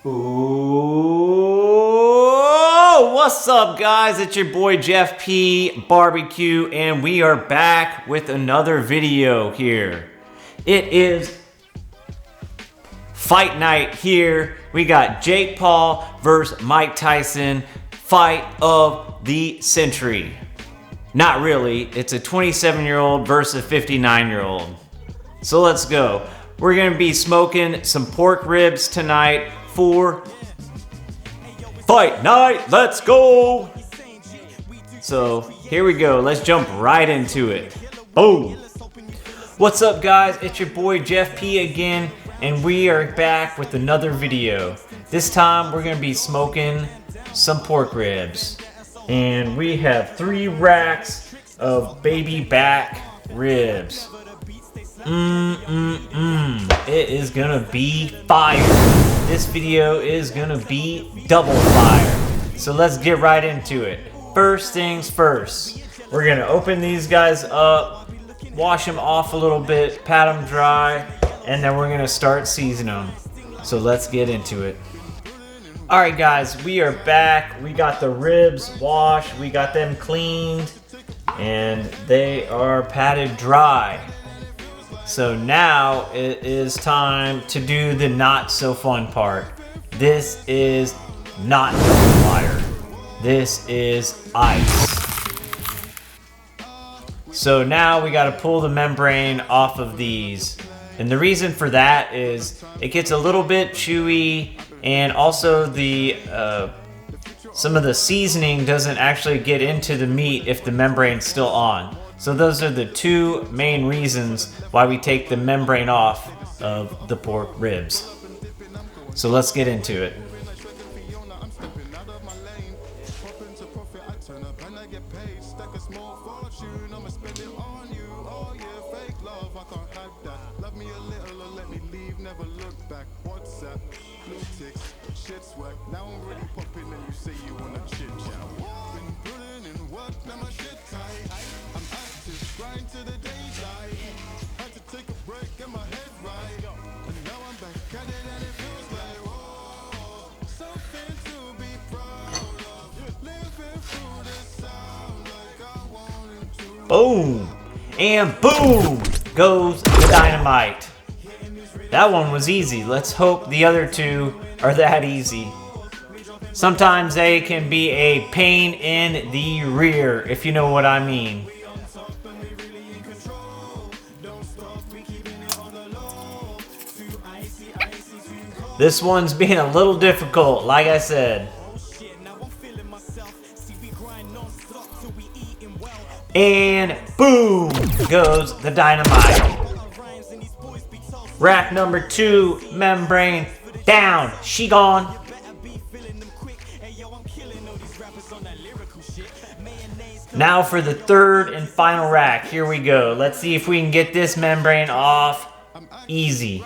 Ooh, what's up, guys? It's your boy Jeff P Barbecue, and we are back with another video here. It is fight night here. We got Jake Paul versus Mike Tyson, fight of the century. Not really, it's a 27-year-old versus a 59-year-old. So let's go. We're gonna be smoking some pork ribs tonight for fight night. Let's go. So here we go. Let's jump right into it. Boom. What's up, guys? It's your boy Jeff P again, and we are back with another video. This time we're gonna be smoking some pork ribs, and we have 3 racks of baby back ribs. It is gonna be fire. This video is gonna be double fire. So let's get right into it. First things first, we're gonna open these guys up, wash them off a little bit, pat them dry, and then we're gonna start seasoning them. So let's get into it. Alright guys, we are back. We got the ribs washed, we got them cleaned, and they are patted dry. So now it is time to do the not so fun part. This is not double fire. This is ice. So now we gotta pull the membrane off of these. And the reason for that is it gets a little bit chewy, and also the some of the seasoning doesn't actually get into the meat if the membrane's still on. So those are the 2 main reasons why we take the membrane off of the pork ribs. So let's get into it. Boom! And boom goes the dynamite. That one was easy. Let's hope the other 2 are that easy. Sometimes they can be a pain in the rear, if you know what I mean. This one's being a little difficult, like I said. And boom goes the dynamite. Rack number 2, membrane down. She gone. Now for the 3rd and final rack. Here we go. Let's see if we can get this membrane off easy.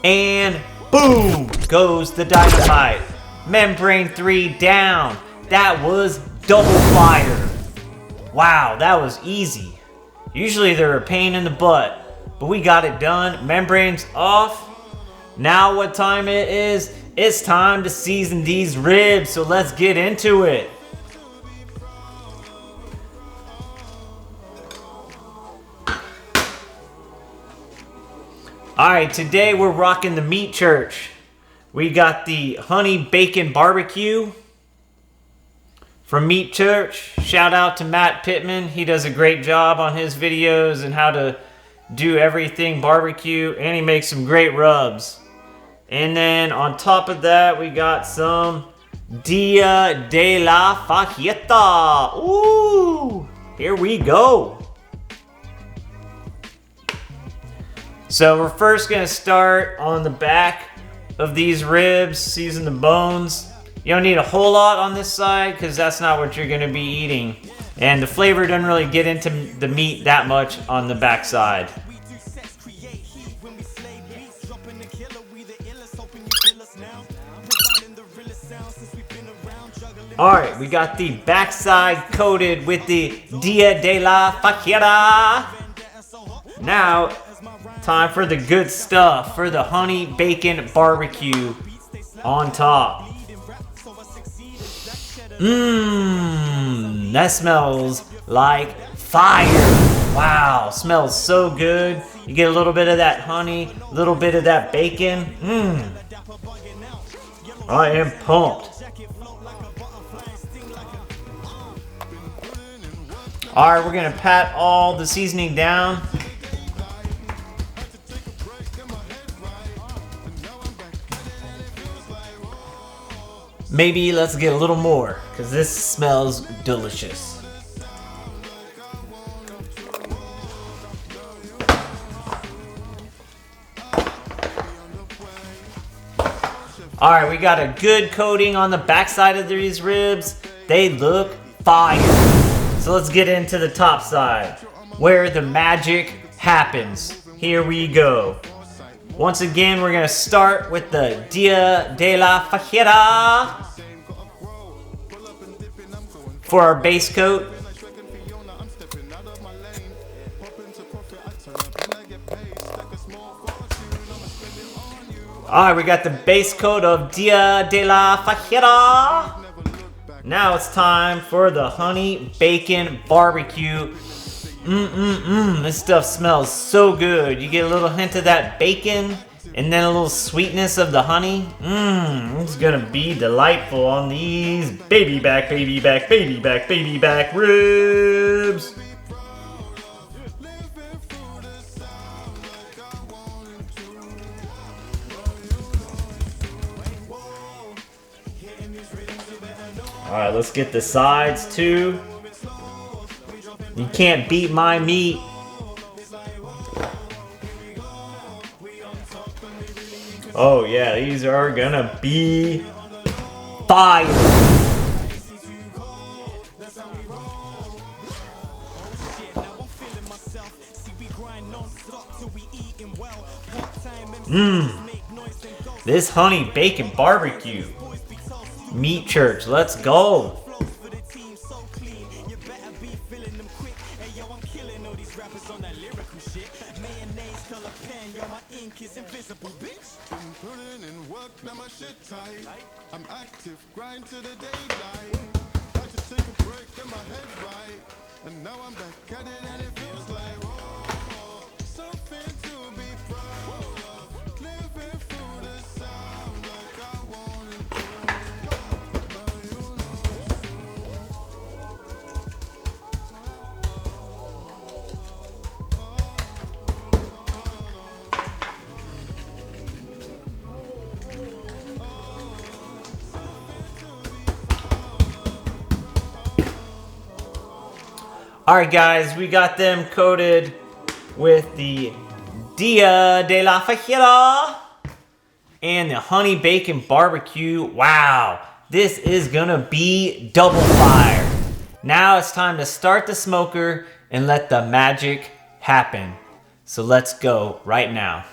And boom goes the dynamite. Membrane 3 down. That was double fire. Wow, that was easy. Usually they're a pain in the butt, but we got it done. Membrane's off. Now what time it is? It's time to season these ribs, so let's get into it. Alright, today we're rocking the meat church. We got the honey bacon barbecue from Meat Church. Shout out to Matt Pittman. He does a great job on his videos and how to do everything barbecue, and he makes some great rubs. And then on top of that, we got some Dia de la Fajita. Ooh, here we go. So we're first gonna start on the back of these ribs, season the bones. You don't need a whole lot on this side because that's not what you're gonna be eating. And the flavor doesn't really get into the meat that much on the back side. Alright, we got the backside coated with the Dia de la Fajera. Now, time for the good stuff, for the honey bacon barbecue on top. Mmm, that smells like fire. Wow, smells so good. You get a little bit of that honey, a little bit of that bacon. Mmm. I am pumped. Alright, we're gonna pat all the seasoning down. Maybe let's get a little more, because this smells delicious. Alright, we got a good coating on the backside of these ribs. They look fire. So let's get into the top side, where the magic happens. Here we go. Once again, we're gonna start with the Dia de la Fajera for our base coat. Alright, we got the base coat of Dia de la Fajera. Now it's time for the honey bacon barbecue. This stuff smells so good. You get a little hint of that bacon and then a little sweetness of the honey. It's gonna be delightful on these baby back ribs. Alright, let's get the sides too. You can't beat my meat. Oh yeah, these are gonna be fire. This honey bacon barbecue. Meat church, let's go. I'm active, grind to the daylight. I just take a break, get my head right. And now I'm back at it and it feels like whoa, something to be proud of. Living through the sound like I wanted to. Alright guys, we got them coated with the Dia de la Fajera and the honey bacon barbecue. Wow, this is gonna be double fire. Now it's time to start the smoker and let the magic happen. So let's go right now.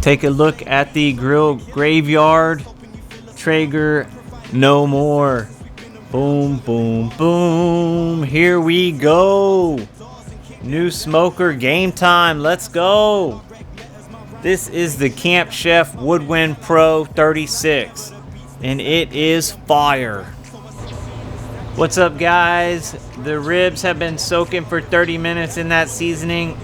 Take a look at the grill graveyard. Traeger, no more. Boom, boom, boom. Here we go. New smoker game time. Let's go. This is the Camp Chef Woodwind Pro 36. And it is fire. What's up, guys? The ribs have been soaking for 30 minutes in that seasoning.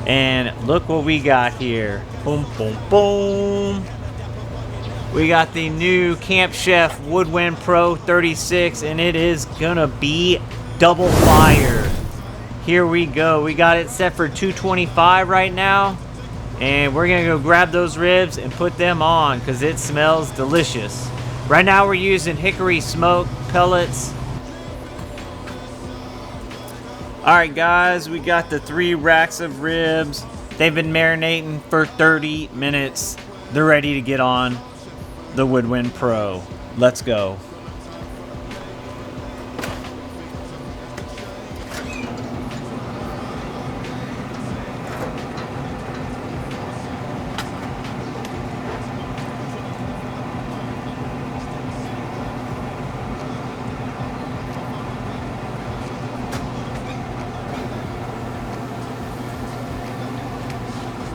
And look what we got here. Boom, boom, boom. We got the new Camp Chef Woodwind Pro 36, and it is gonna be double fire. Here we go. We got it set for 225 right now. And we're gonna go grab those ribs and put them on because it smells delicious. Right now we're using hickory smoke pellets. Alright guys, we got the 3 racks of ribs. They've been marinating for 30 minutes. They're ready to get on the Woodwind Pro. Let's go.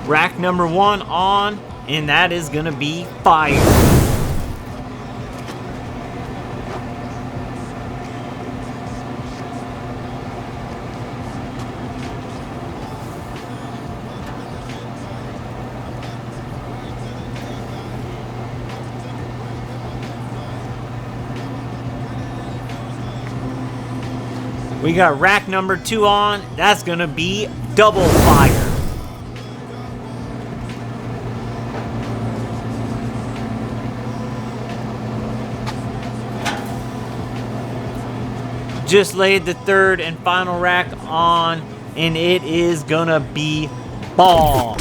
Rack number 1 on, and that is gonna be fire. We got rack number 2 on, that's gonna be double fire. Just laid the 3rd and final rack on, and it is gonna be bomb.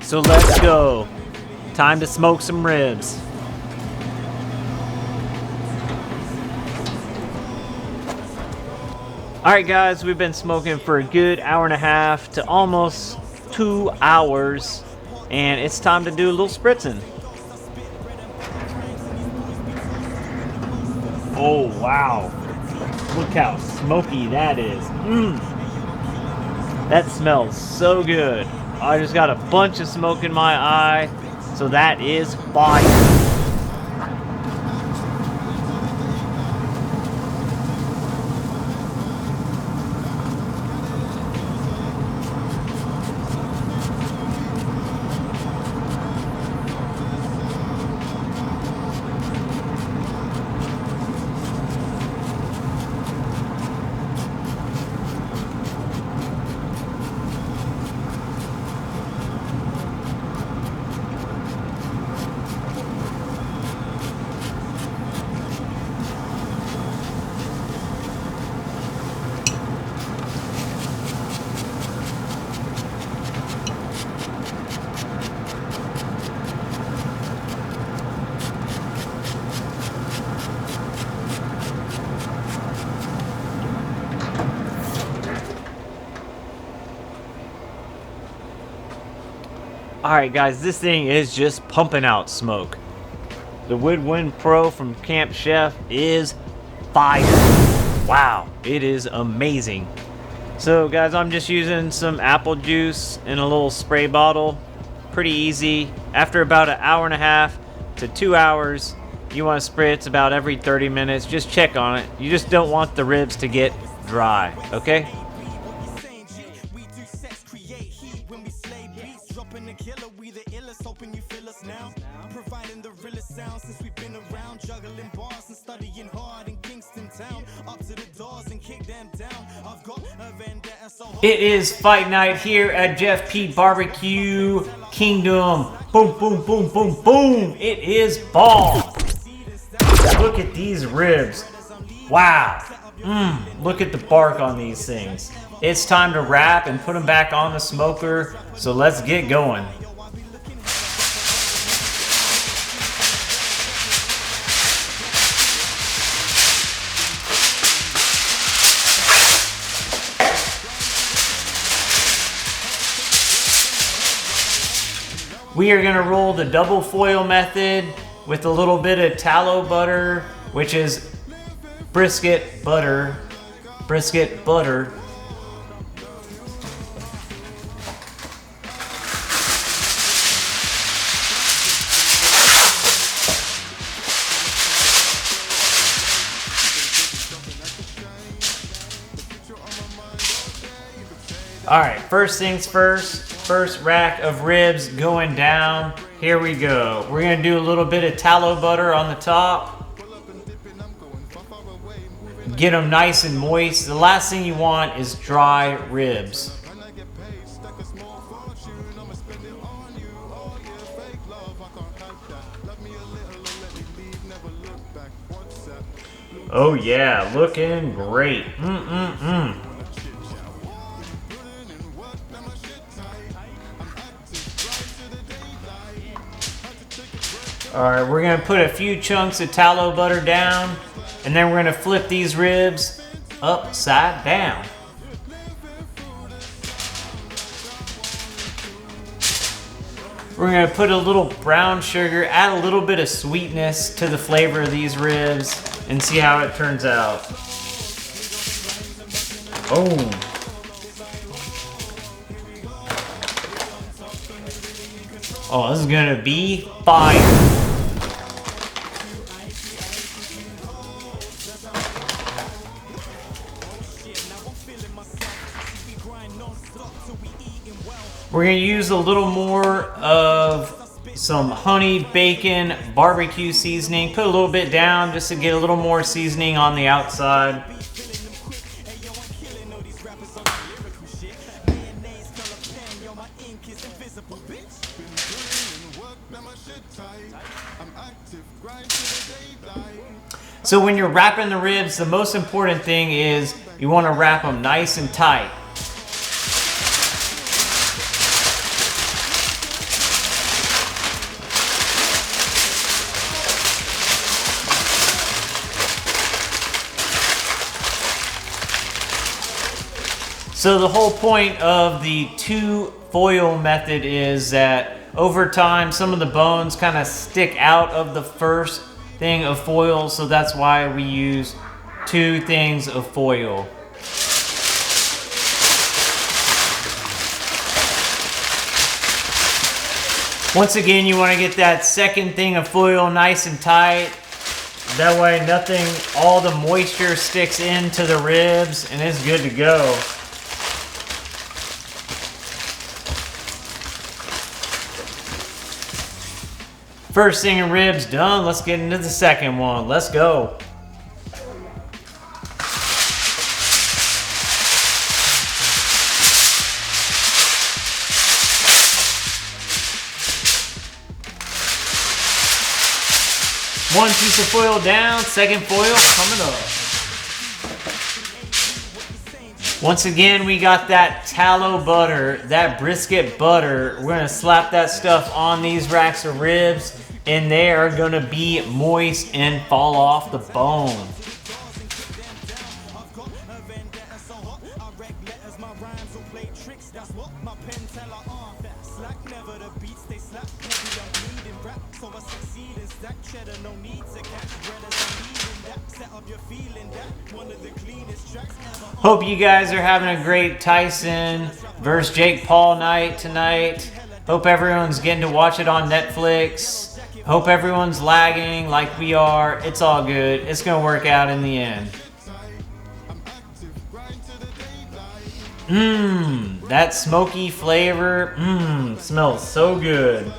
So let's go. Time to smoke some ribs. Alright guys, we've been smoking for a good hour and a half to almost 2 hours, and it's time to do a little spritzing. Oh wow. Look how smoky that is. That smells so good. I just got a bunch of smoke in my eye, so that is fire. Alright guys, this thing is just pumping out smoke. The Woodwind Pro from Camp Chef is fire. Wow, it is amazing. So guys, I'm just using some apple juice in a little spray bottle. Pretty easy. After about an hour and a half to 2 hours, you want to spritz about every 30 minutes. Just check on it. You just don't want the ribs to get dry, okay? It is fight night here at Jeff P. Barbecue Kingdom. Boom, boom, boom, boom, boom. It is bomb. Look at these ribs. Wow. Look at the bark on these things. It's time to wrap and put them back on the smoker. So let's get going. We are going to roll the double foil method with a little bit of tallow butter, which is brisket butter. Brisket butter. Alright, first things first. First rack of ribs going down. Here we go. We're going to do a little bit of tallow butter on the top. Get them nice and moist. The last thing you want is dry ribs. Oh yeah, looking great. All right, we're gonna put a few chunks of tallow butter down, and then we're gonna flip these ribs upside down. We're gonna put a little brown sugar, add a little bit of sweetness to the flavor of these ribs, and see how it turns out. Oh. Oh, this is gonna be fire. We're gonna use a little more of some honey bacon barbecue seasoning. Put a little bit down just to get a little more seasoning on the outside. So when you're wrapping the ribs, the most important thing is you want to wrap them nice and tight. So the whole point of the two foil method is that over time some of the bones kind of stick out of the first thing of foil, so that's why we use two things of foil. Once again, you want to get that second thing of foil nice and tight. That way nothing, all the moisture sticks into the ribs and it's good to go. First thing of ribs done, let's get into the second one. Let's go. One piece of foil down, second foil coming up. Once again, we got that tallow butter, that brisket butter. We're gonna slap that stuff on these racks of ribs, and they are gonna be moist and fall off the bone. Hope you guys are having a great Tyson versus Jake Paul night tonight. Hope everyone's getting to watch it on Netflix. Hope everyone's lagging like we are. It's all good. It's gonna work out in the end. That smoky flavor, smells so good.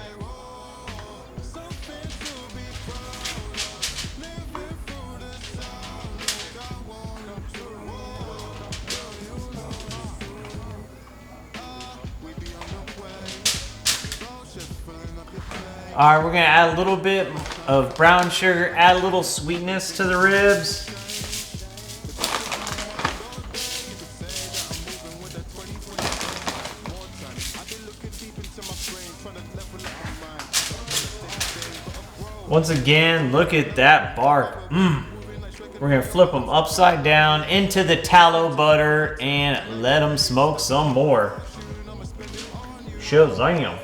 All right, we're gonna add a little bit of brown sugar, add a little sweetness to the ribs. Once again, look at that bark. We're gonna flip them upside down into the tallow butter and let them smoke some more. Shazam.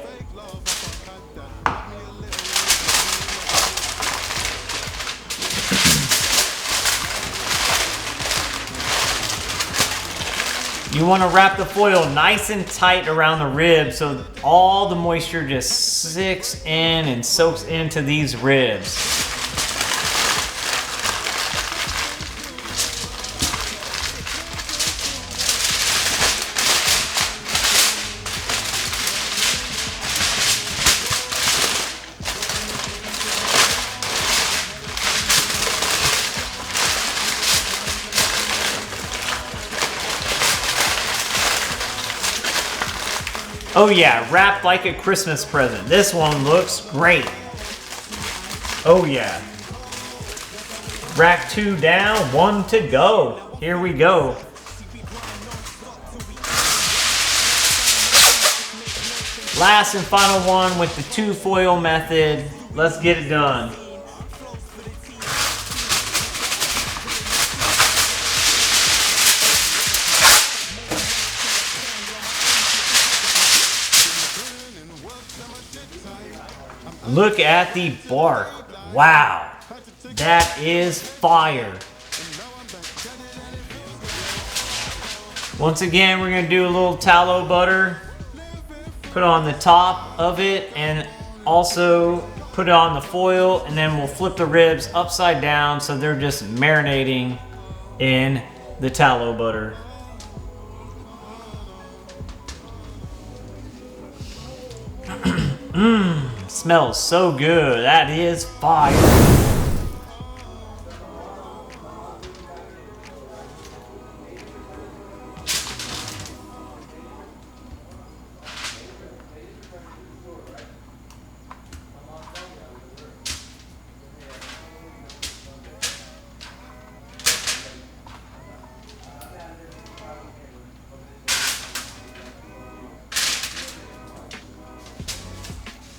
You want to wrap the foil nice and tight around the ribs so all the moisture just sinks in and soaks into these ribs. Oh yeah, wrapped like a Christmas present. This one looks great. Oh yeah. Rack 2 down, 1 to go. Here we go. Last and final one with the two foil method. Let's get it done. Look at the bark. Wow. That is fire. Once again, we're going to do a little tallow butter. Put it on the top of it and also put it on the foil, and then we'll flip the ribs upside down so they're just marinating in the tallow butter. Smells so good. That is fire.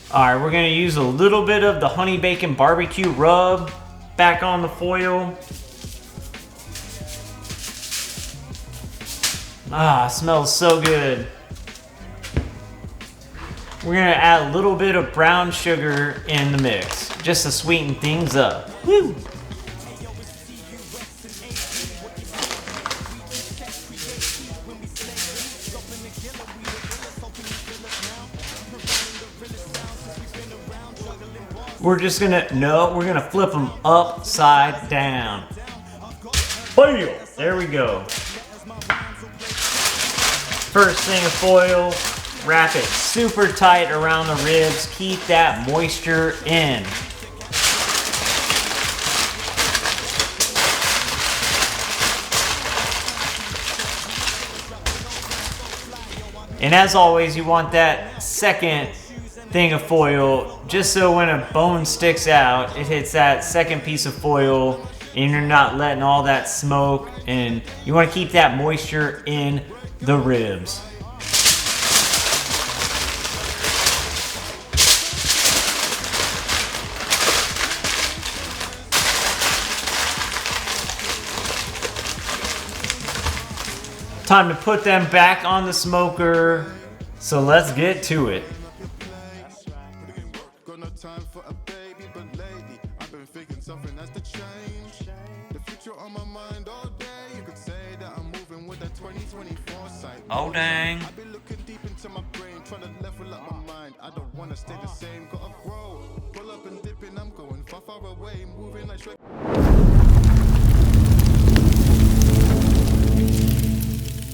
Alright, we're going to use a little bit of the honey bacon barbecue rub back on the foil. Ah, it smells so good. We're going to add a little bit of brown sugar in the mix, just to sweeten things up. Woo! We're just gonna, we're gonna flip them upside down. Foil! There we go. First thing of foil, wrap it super tight around the ribs. Keep that moisture in. And as always, you want that second thing of foil, just so when a bone sticks out, it hits that second piece of foil and you're not letting all that smoke, and you want to keep that moisture in the ribs. Time to put them back on the smoker, so let's get to it. Time for a baby, but lately I've been thinking something has to change. The future on my mind all day. You could say that I'm moving with that 2024 sight. Oh dang. I've been looking deep into my brain, trying to level up my mind. I don't want to stay the same, gotta grow. Pull up and dip in, I'm going far, far away, moving like Shrek.